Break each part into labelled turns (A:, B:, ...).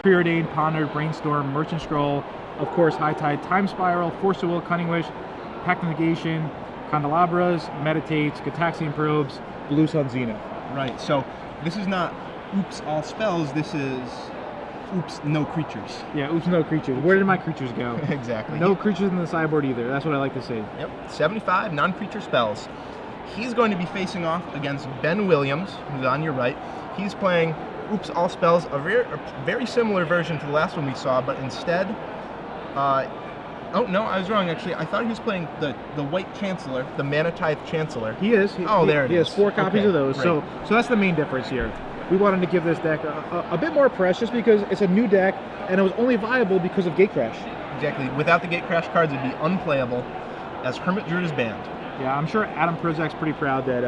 A: Preordained, Ponder, Brainstorm, Merchant Scroll, of course, High Tide, Time Spiral, Force of Will, Cunning Wish, Pact of Negation, Candelabras, Meditates, Gataxian Probes, Blue Sun Zenith.
B: Right, so this is not oops all spells, this is oops no creatures.
A: Yeah, oops no creatures. Where did my creatures go?
B: Exactly.
A: No creatures in the sideboard either. That's what I like to see.
B: Yep, 75 non-creature spells. He's going to be facing off against Ben Williams, who's on your right. He's playing oops all spells, a very similar version to the last one we saw, but instead, oh no, I was wrong actually. I thought he was playing the White Chancellor, the Mana Tithe Chancellor.
A: He is.
B: There it is.
A: He has 4 copies of those.
B: Right.
A: So that's the main difference here. We wanted to give this deck a bit more press just because it's a new deck and it was only viable because of Gatecrash.
B: Exactly. Without the Gatecrash cards, it'd be unplayable, as Hermit Druid is banned.
A: Yeah, I'm sure Adam Prozak's pretty proud that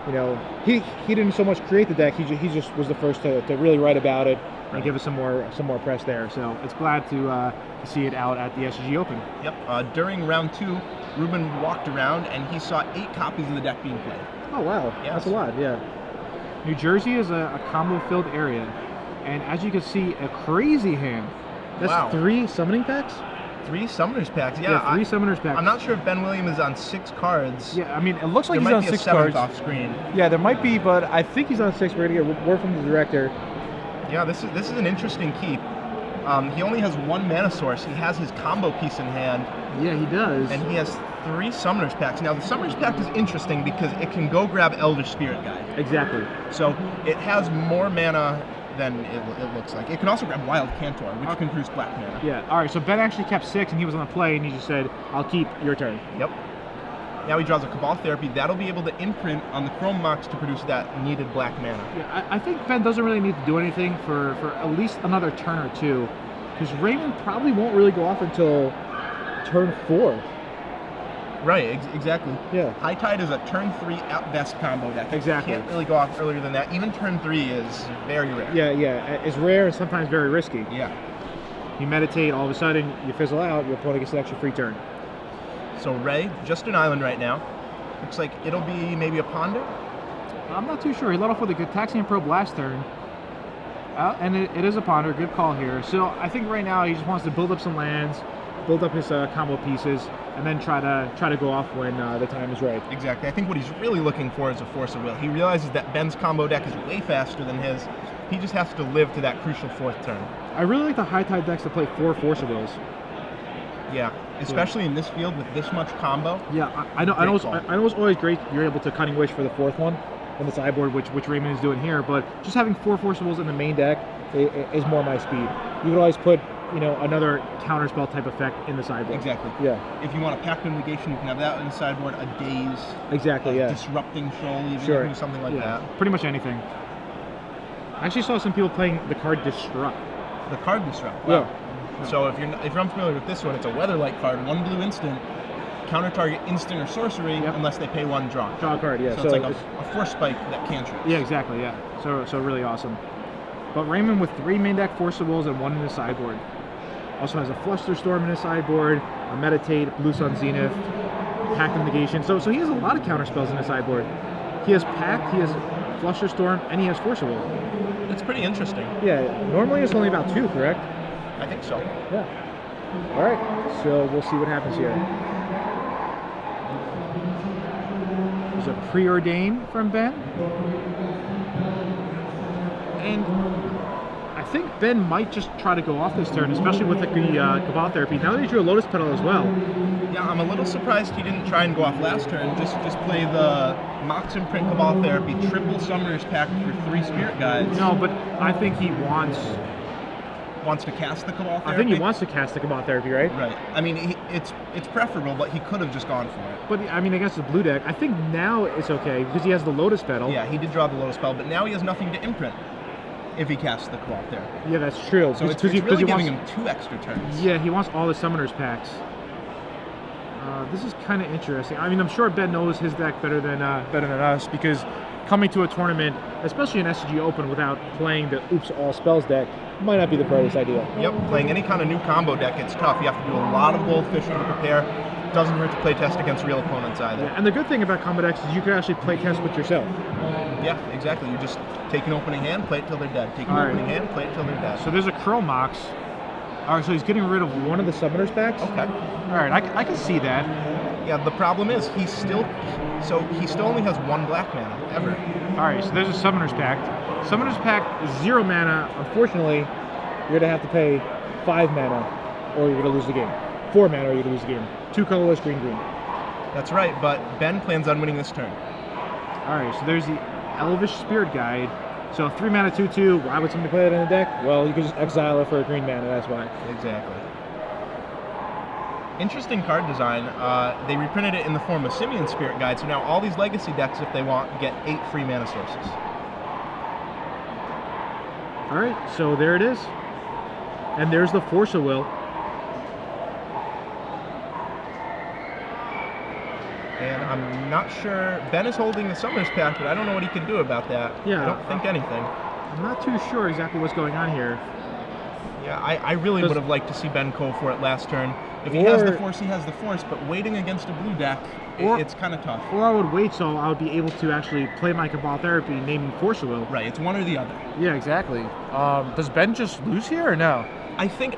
A: you know, he didn't so much create the deck. He just was the first to really write about it and give us some more press there. So it's glad to see it out at the SCG Open.
B: Yep. During round 2, Ruben walked around and he saw 8 copies of the deck being played.
A: Oh wow,
B: yeah,
A: that's a lot. Yeah. New Jersey is a combo-filled area, and as you can see, a crazy hand. That's
B: wow.
A: 3 summoning packs?
B: 3 Summoners packs,
A: yeah 3 Summoners packs.
B: I'm not sure if Ben Williams is on 6 cards.
A: Yeah, I mean, it looks like
B: there
A: he's
B: might
A: on
B: be
A: 6
B: a 7th
A: cards.
B: off screen.
A: Yeah, there might be, but I think he's on 6. We're gonna get word from the director.
B: Yeah, this is an interesting keep. He only has 1 mana source. He has his combo piece in hand.
A: Yeah, he does.
B: And he has 3 Summoners packs. Now, the Summoners pack is interesting because it can go grab Elder Spirit Guide.
A: Exactly.
B: So it has more mana than it looks like. It can also grab Wild Cantor, which can produce black mana.
A: Yeah, all right, so Ben actually kept 6, and he was on the play, and he just said, I'll keep your turn.
B: Yep. Now he draws a Cabal Therapy. That'll be able to imprint on the Chrome Mox to produce that needed black mana.
A: Yeah, I think Ben doesn't really need to do anything for at least another turn or 2, because Raymond probably won't really go off until turn 4.
B: Right, exactly.
A: Yeah.
B: High Tide is a turn 3 at best combo deck.
A: Exactly.
B: You can't really go off earlier than that. Even turn 3 is very rare.
A: Yeah, it's rare and sometimes very risky.
B: Yeah.
A: You meditate, all of a sudden you fizzle out, your opponent gets an extra free turn.
B: So Ray, just an island right now. Looks like it'll be maybe a Ponder?
A: I'm not too sure. He let off with a Gataxian Probe last turn. And it is a Ponder, good call here. So I think right now he just wants to build up some lands, build up his combo pieces, and then try to go off when the time is right.
B: Exactly. I think what he's really looking for is a Force of Will. He realizes that Ben's combo deck is way faster than his. He just has to live to that crucial 4th turn.
A: I really like the High Tide decks to play 4 Force of Wills.
B: Yeah, especially in this field with this much combo.
A: Yeah, I know it's always great you're able to Cunning Wish for the 4th one on the sideboard, which Raymond is doing here, but just having 4 Force of Wills in the main deck is more my speed. You could always put, you know, another counterspell type effect in the sideboard.
B: Exactly.
A: Yeah.
B: If you want a Pact of Negation, you can have that in the sideboard, a Daze.
A: Exactly, yeah.
B: Disrupting Shoal, even
A: sure.
B: do something like that.
A: Pretty much anything. I actually saw some people playing the card Disrupt.
B: The card Disrupt? Wow.
A: Yeah.
B: So if you're unfamiliar with this one, it's a Weatherlight card, 1 blue instant, counter target instant or sorcery unless they pay 1 draw.
A: Draw a card, yeah.
B: So it's like a Force Spike that cantrips.
A: Yeah, exactly, yeah. So really awesome. But Raymond with 3 main deck Force of Wills and 1 in his sideboard. Also has a Flusterstorm in his sideboard, a Meditate, Blue Sun Zenith, Pact of Negation. So he has a lot of counter spells in his sideboard. He has Pact, he has Flusterstorm, and he has Force of Will.
B: It's pretty interesting.
A: Yeah, normally it's only about 2, correct?
B: I think so.
A: Yeah. All right, so we'll see what happens here. There's a Preordain from Ben. And I think Ben might just try to go off this turn, especially with the Cabal Therapy. Now that he drew a Lotus Petal as well.
B: Yeah, I'm a little surprised he didn't try and go off last turn. Just play the Mox Imprint Cabal Therapy, triple Summoners Pact for 3 Spirit Guides.
A: No, but I think he wants
B: to cast the Cabal Therapy?
A: I think he wants to cast the Cabal Therapy, right?
B: Right. I mean, it's preferable, but he could have just gone for it.
A: But, I mean, against the blue deck, I think now it's okay, because he has the Lotus Petal.
B: Yeah, he did draw the Lotus Petal, but now he has nothing to imprint if he casts the Cabal Therapy.
A: Yeah, that's true.
B: So it's really giving him 2 extra turns.
A: Yeah, he wants all the Summoners packs. This is kind of interesting. I mean, I'm sure Ben knows his deck better than us, because coming to a tournament, especially an SCG Open, without playing the Oops All Spells deck might not be the brightest idea.
B: Yep, playing any kind of new combo deck, it's tough. You have to do a lot of Goldfish to prepare. Doesn't hurt to play test against real opponents either.
A: Yeah, and the good thing about combo decks is you can actually play test with yourself.
B: Yeah, exactly. You just take an opening hand, play it till they're dead. Take an opening hand, play it till they're dead.
A: So there's a Curl Mox. All right, so he's getting rid of one of the Summoner's packs?
B: Okay.
A: All right, I can see that.
B: Yeah, the problem is he still only has 1 black mana, ever.
A: All right, so there's a Summoner's pack. Summoner's pack is 0 mana. Unfortunately, you're going to have to pay 5 mana or you're going to lose the game. 4 mana or you're going to lose the game. 2 colorless, green, green.
B: That's right, but Ben plans on winning this turn.
A: All right, so there's the Elvish Spirit Guide. So 3 mana, 2/2. Why would somebody play that in the deck? Well, you could just exile it for a green mana. That's why.
B: Exactly. Interesting card design. They reprinted it in the form of Simeon Spirit Guide, so now all these Legacy decks, if they want, get 8 free mana sources.
A: All right, so there it is, and there's the Force of Will.
B: And I'm not sure. Ben is holding the Summoner's pack, but I don't know what he can do about that.
A: Yeah,
B: I don't think anything.
A: I'm not too sure exactly what's going on here.
B: Yeah, I really would have liked to see Ben go for it last turn. If he has the Force, he has the Force, but waiting against a blue deck, it's kind of tough.
A: Or I would wait so I would be able to actually play my Cabal Therapy naming Force of Will.
B: Right, it's one or the other.
A: Yeah, exactly. Does Ben just lose here or no?
B: I think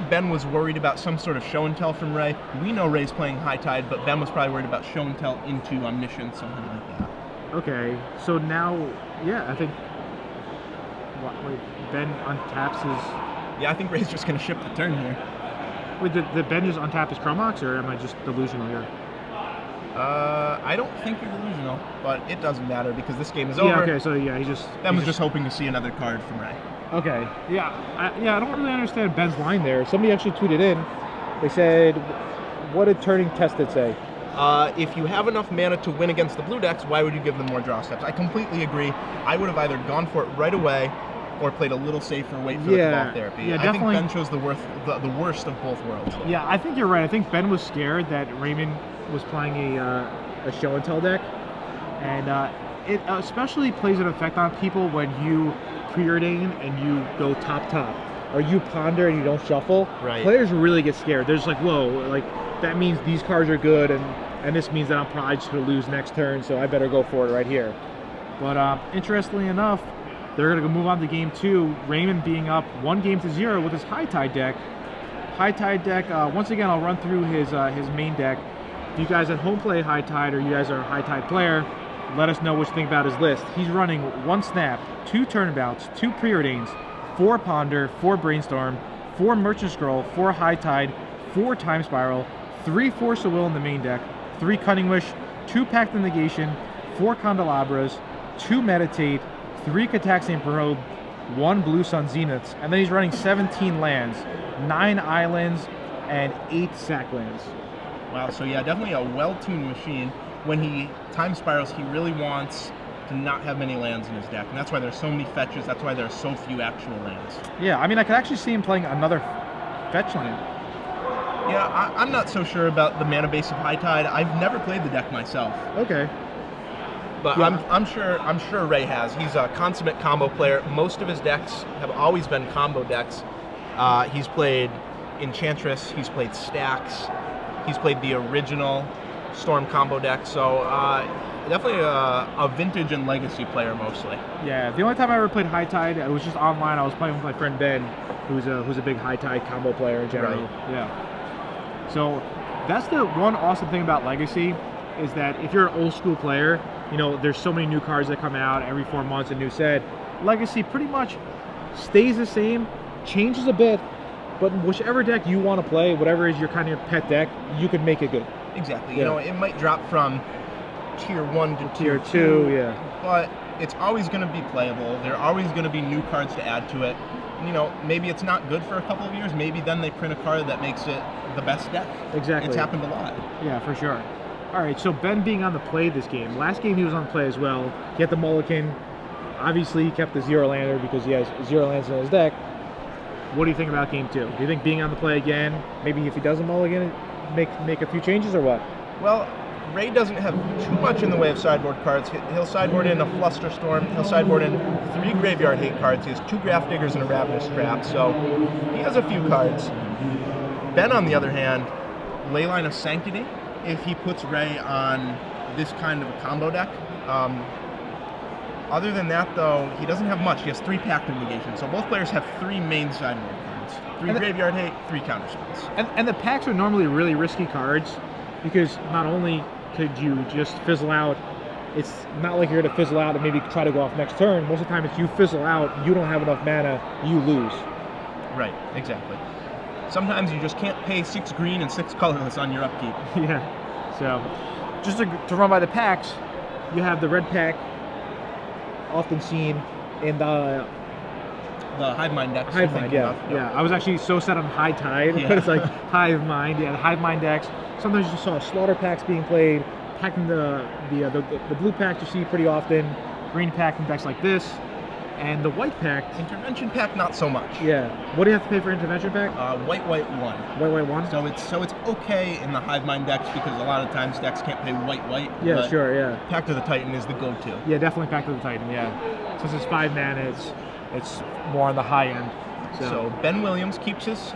B: Ben was worried about some sort of show and tell from Ray. We know Ray's playing High Tide, but Ben was probably worried about show and tell into Omniscience, something like that.
A: Okay, so now, yeah, I think wait, Ben untaps his...
B: Yeah, I think Ray's just going to ship the turn here.
A: Wait, did Ben just untap his Chromox, or am I just delusional here?
B: I don't think you're delusional, but it doesn't matter because this game is over.
A: Yeah, okay, so yeah,
B: Ben was just hoping to see another card from Ray.
A: Okay, yeah, I don't really understand Ben's line there. Somebody actually tweeted in. They said, what did Turning Tested say?
B: If you have enough mana to win against the blue decks, why would you give them more draw steps? I completely agree. I would have either gone for it right away or played a little safer, wait for the Cabal Therapy.
A: Yeah,
B: I think Ben chose the worst of both worlds.
A: Yeah, I think you're right. I think Ben was scared that Raymond was playing a show and tell deck, and it especially plays an effect on people when you preordain and you go top, or you ponder and you don't shuffle.
B: Right.
A: Players really get scared. They're just like, whoa, like that means these cards are good, and this means that I'm probably just gonna lose next turn, so I better go for it right here. But interestingly enough, they're going to move on to game 2. Raymond being up 1-0 with his High Tide deck. High Tide deck, once again, I'll run through his main deck. If you guys at home play High Tide or you guys are a High Tide player, let us know what you think about his list. He's running 1 Snap, 2 Turnabouts, 2 Preordains, 4 Ponder, 4 Brainstorm, 4 Merchant Scroll, 4 High Tide, 4 Time Spiral, 3 Force of Will in the main deck, 3 Cunning Wish, 2 Pact of Negation, 4 Candelabras, 2 Meditate, 3 Cataxian Probe, 1 Blue Sun Zeniths, and then he's running 17 lands, 9 islands, and 8 sack lands.
B: Wow, so yeah, definitely a well-tuned machine. When he time spirals, he really wants to not have many lands in his deck, and that's why there's so many fetches, that's why there are so few actual lands.
A: Yeah, I mean, I could actually see him playing another fetch land.
B: Yeah, I'm not so sure about the mana base of High Tide. I've never played the deck myself.
A: Okay.
B: But yeah. I'm sure Ray has. He's a consummate combo player. Most of his decks have always been combo decks. He's played Enchantress, he's played Stacks, he's played the original Storm combo deck, so definitely a vintage and legacy player mostly.
A: Yeah, the only time I ever played High Tide, it was just online. I was playing with my friend Ben, who's a big High Tide combo player in general.
B: Right.
A: Yeah. So that's the one awesome thing about Legacy, is that if you're an old school player, you know, there's so many new cards that come out every 4 months, a new set. Legacy pretty much stays the same, changes a bit, but whichever deck you want to play, whatever is your kind of pet deck, you can make it good.
B: Exactly.
A: Yeah.
B: You know, it might drop from tier 1 to
A: tier 2, yeah.
B: But it's always going to be playable. There are always going to be new cards to add to it. You know, maybe it's not good for a couple of years. Maybe then they print a card that makes it the best deck.
A: Exactly.
B: It's happened a lot.
A: Yeah, for sure. All right, so Ben being on the play this game. Last game he was on the play as well. He had the mulligan. Obviously, he kept the 0-lander because he has 0 lands in his deck. What do you think about game 2? Do you think being on the play again, maybe if he does a mulligan, make a few changes or what?
B: Well, Ray doesn't have too much in the way of sideboard cards. He'll sideboard in a Flusterstorm. He'll sideboard in 3 Graveyard Hate cards. He has 2 Graph Diggers and a Ravenous Trap, so he has a few cards. Ben, on the other hand, Leyline of Sanctity. If he puts Ray on this kind of a combo deck, Other than that, though, he doesn't have much. He has 3 Pact of Negation. So both players have 3 main sideboard cards. 3 Graveyard Hate, 3 counter spells.
A: And the packs are normally really risky cards because not only could you just fizzle out, it's not like you're going to fizzle out and maybe try to go off next turn. Most of the time it's you fizzle out, you don't have enough mana, you lose.
B: Right, exactly. Sometimes you just can't pay 6 green and 6 colorless on your upkeep.
A: Yeah. So, just to run by the packs, you have the red pack, often seen in the
B: Hive Mind decks.
A: Hive Mind, yeah. I was actually so set on High Tide, but it's like Hive Mind, the Hive Mind decks. Sometimes you saw Slaughter packs being played, packing the blue pack you see pretty often, green pack in decks like this, and the white pack.
B: Intervention pack, not so much.
A: Yeah. What do you have to pay for intervention pack?
B: White 1.
A: White 1.
B: So it's okay in the Hive Mind decks because a lot of times decks can't pay white.
A: Yeah, sure, yeah.
B: Pact of the Titan is the go-to.
A: Yeah, definitely Pact of the Titan. Yeah. Since it's 5 mana, it's more on the high end.
B: So Ben Williams keeps his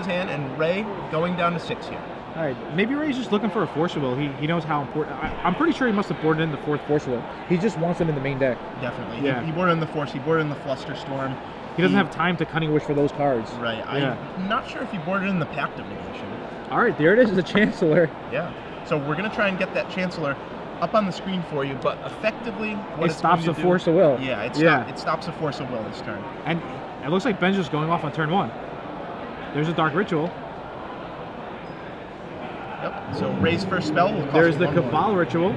B: hand, and Ray going down to 6 here.
A: All right, maybe Ray's just looking for a Force Will. He knows how important. I'm pretty sure he must have boarded in the 4th Force Will. He just wants it in the main deck.
B: Definitely.
A: Yeah.
B: He boarded in the Force. He boarded in the Flusterstorm.
A: He doesn't have time to Cunning Wish for those cards.
B: Right. I'm not sure if he boarded in the Pact of Negation.
A: All right, there it is, the Chancellor.
B: Yeah. So we're gonna try and get that Chancellor up on the screen for you, but effectively, what
A: it stops the Force of Will.
B: Yeah, it stops the Force of Will this turn.
A: And it looks like Ben's just going off on turn 1. There's a Dark Ritual.
B: Yep. So Ray's first spell will cost
A: There's the
B: 1
A: Cabal
B: more.
A: Ritual.
B: So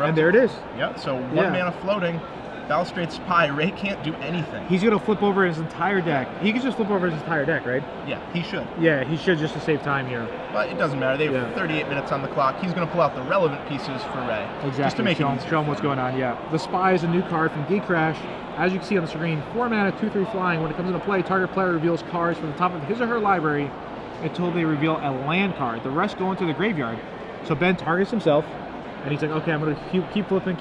A: and there it is.
B: Yeah, so 1 mana floating. Balustrade Spy. Ray can't do anything.
A: He's going to flip over his entire deck. He can just flip over his entire deck, right?
B: Yeah, he should.
A: Yeah, he should just to save time here.
B: But it doesn't matter. They have 38 minutes on the clock. He's going to pull out the relevant pieces for Ray.
A: Exactly.
B: Just to make
A: show him what's going on, yeah. The Spy is a new card from Gate Crash. As you can see on the screen, 4 mana, 2/3 flying. When it comes into play, target player reveals cards from the top of his or her library until they reveal a land card. The rest go into the graveyard. So Ben targets himself, and he's like, okay, I'm going to keep flipping.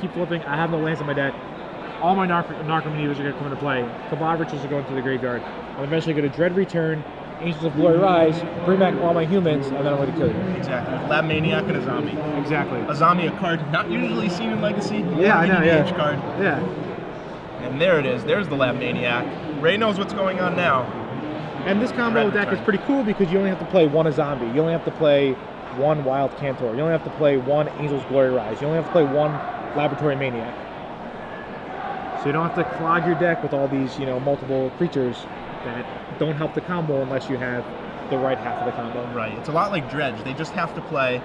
A: I have no lands in my deck. All my Narcomanivas are going to come into play. Cabal Rituals are going to the graveyard. I'm eventually going to Dread Return, Angels of Glory Rise, bring back all my humans, and then I'm going to kill you.
B: Exactly. Lab Maniac and a zombie.
A: Exactly.
B: A zombie, a card not usually seen in Legacy.
A: Yeah, I know, yeah.
B: Card.
A: Yeah.
B: And there it is. There's the Lab Maniac. Ray knows what's going on now.
A: And this combo deck is pretty cool because you only have to play 1 a zombie. You only have to play 1 Wild Cantor. You only have to play 1 Angel's Glory Rise. You only have to play 1 Laboratory Maniac. So you don't have to clog your deck with all these, multiple creatures that don't help the combo unless you have the right half of the combo.
B: Right. It's a lot like Dredge. They just have to play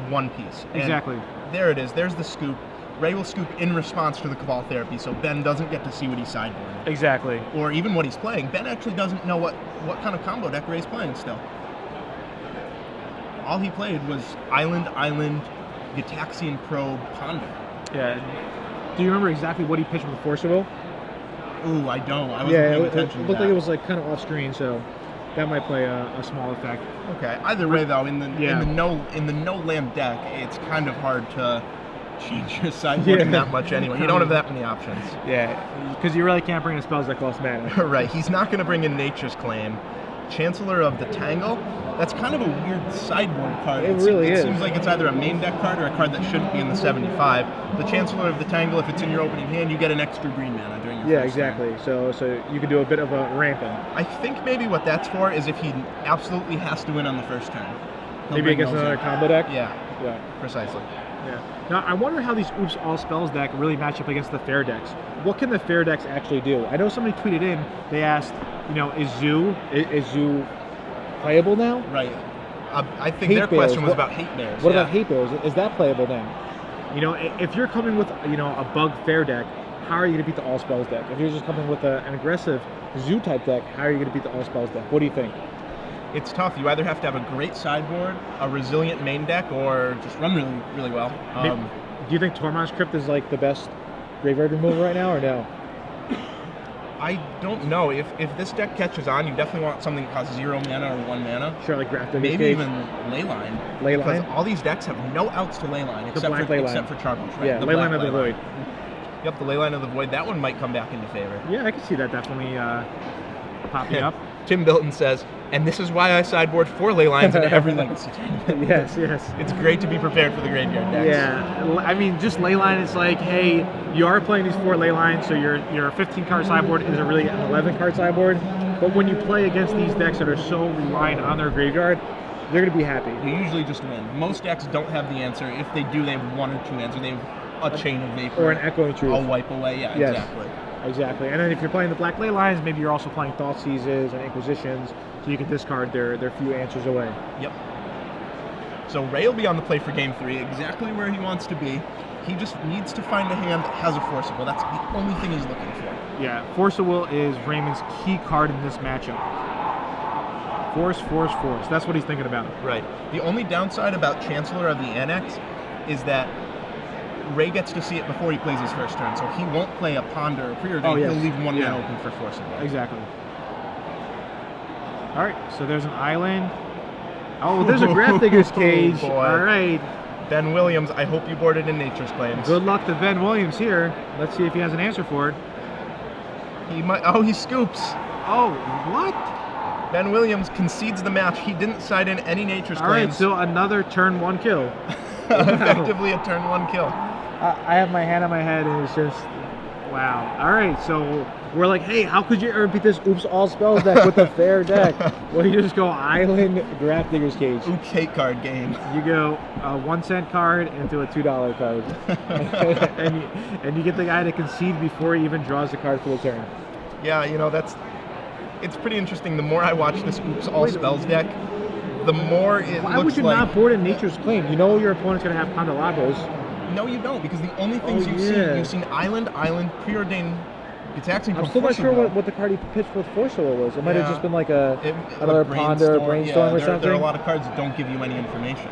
B: 1 piece. And
A: exactly.
B: There it is. There's the scoop. Ray will scoop in response to the Cabal Therapy, so Ben doesn't get to see what he's sideboarding.
A: Exactly.
B: Or even what he's playing. Ben actually doesn't know what kind of combo deck Ray's playing still. All he played was Island, Gitaxian Probe, Ponder.
A: Yeah. Do you remember exactly what he pitched with Force of Will?
B: Ooh, I don't. I wasn't paying attention.
A: It looked like it was kind of off screen, so that might play a small effect.
B: Okay. Either way, though, in the no land deck, it's kind of hard to change your sideboarding that much anyway. You don't have that many options.
A: Yeah, because you really can't bring in spells that cost mana.
B: Right. He's not going to bring in Nature's Claim. Chancellor of the Tangle. That's kind of a weird sideboard card.
A: It really is.
B: It seems like it's either a main deck card or a card that shouldn't be in the 75. The Chancellor of the Tangle, if it's in your opening hand, you get an extra green mana during your first
A: exactly.
B: turn.
A: So you can do a bit of a ramping.
B: I think maybe what that's for is if he absolutely has to win on the first turn.
A: Maybe against another combo deck?
B: Yeah, precisely.
A: Yeah. Now, I wonder how these Oops All Spells deck really match up against the Fair decks. What can the Fair decks actually do? I know somebody tweeted in, they asked, is Zoo playable now?
B: Right. I think their question was about Hate Bears.
A: What about Hate Bears? Is that playable now? If you're coming with, a Bug Fair deck, how are you going to beat the All Spells deck? If you're just coming with an aggressive Zoo type deck, how are you going to beat the All Spells deck? What do you think?
B: It's tough. You either have to have a great sideboard, a resilient main deck, or just run really, really well.
A: Do you think Tormod's Crypt is like the best graveyard removal right now, or no?
B: I don't know. If this deck catches on, you definitely want something that costs 0 mana or 1 mana.
A: Sure, like Grafted.
B: Maybe even Leyline.
A: Leyline?
B: Because all these decks have no outs to Leyline except for Charbage, right?
A: Yeah, Leyline of the Void.
B: Yep, the Leyline of the Void. That one might come back into favor.
A: Yeah, I can see that definitely popping up.
B: Tim Bilton says, and this is why I sideboard 4 ley lines in every legacy tournament.
A: Yes, yes.
B: It's great to be prepared for the graveyard decks.
A: Yeah, I mean, just ley line, it's like, hey, you are playing these 4 ley lines, so your 15-card sideboard is really an 11-card sideboard. But when you play against these decks that are so reliant on their graveyard, they're going to be happy.
B: You usually just win. Most decks don't have the answer. If they do, they have 1 or 2 answers. They have a chain of vapor.
A: Or an echoing truth.
B: I'll wipe away. Yeah,
A: yes.
B: Exactly.
A: Exactly. And then if you're playing the black ley lines, maybe you're also playing Thought Seizes and Inquisitions, so you can discard their few answers away.
B: Yep. So Ray will be on the play for game 3, exactly where he wants to be. He just needs to find a hand that has a Forcible. That's the only thing he's looking for.
A: Yeah, Force of Will is Raymond's key card in this matchup. Force, force, force. That's what he's thinking about.
B: Right. The only downside about Chancellor of the Annex is that Ray gets to see it before he plays his first turn, so he won't play a Ponder or Preordain.
A: Oh, yes.
B: He'll leave 1
A: yeah.
B: man open for Force of Will.
A: Exactly. All right, so there's an island. Oh, there's a Grafdigger's Cage.
B: Boy.
A: All right.
B: Ben Williams, I hope you boarded in Nature's Claims.
A: Good luck to Ben Williams here. Let's see if he has an answer for it.
B: He might. Oh, he scoops.
A: Oh, what?
B: Ben Williams concedes the match. He didn't side in any Nature's
A: All right,
B: Claims.
A: so another turn 1 kill.
B: Effectively a turn 1 kill.
A: I have my hand on my head and it's just, wow. All right, so we're like, hey, how could you ever beat this Oops All Spells deck with a fair deck? Well, you just go Island, Grafdigger's Cage.
B: Oops, hate card game.
A: You go a 1-cent card into a $2 card. and you get the guy to concede before he even draws the card for the turn.
B: Yeah, you know, it's pretty interesting. The more I watch this Oops All Spells deck, the more it
A: Why
B: looks
A: would you
B: like...
A: not board in Nature's Claim? You know your opponent's going to have candelabros.
B: No, you don't, because the only things you've seen Island, Preordain, attacking from
A: I'm still not sure
B: Forcible.
A: what the card he pitched with Forcible was. It might have
B: Yeah.
A: just been like another
B: Like
A: Ponder, Brainstorm or something.
B: There are a lot of cards that don't give you any information.